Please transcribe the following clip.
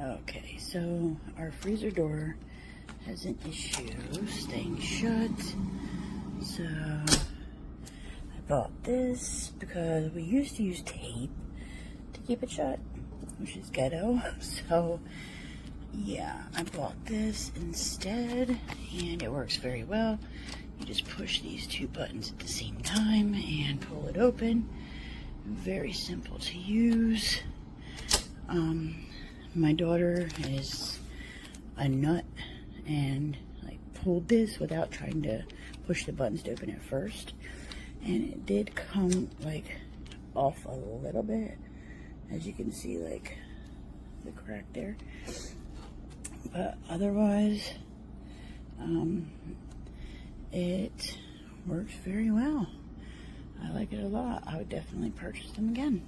Okay, so our freezer door has an issue staying shut. So I bought this because we used to use tape to keep it shut, which is ghetto. So yeah, I bought this instead, and it works very well. You just push these two buttons at the same time and pull it open. Very simple to use. My daughter is a nut and like pulled this without trying to push the buttons to open it first, and it did come like off a little bit, as you can see, like the crack there, but otherwise it works very well. I like it a lot. I would definitely purchase them again.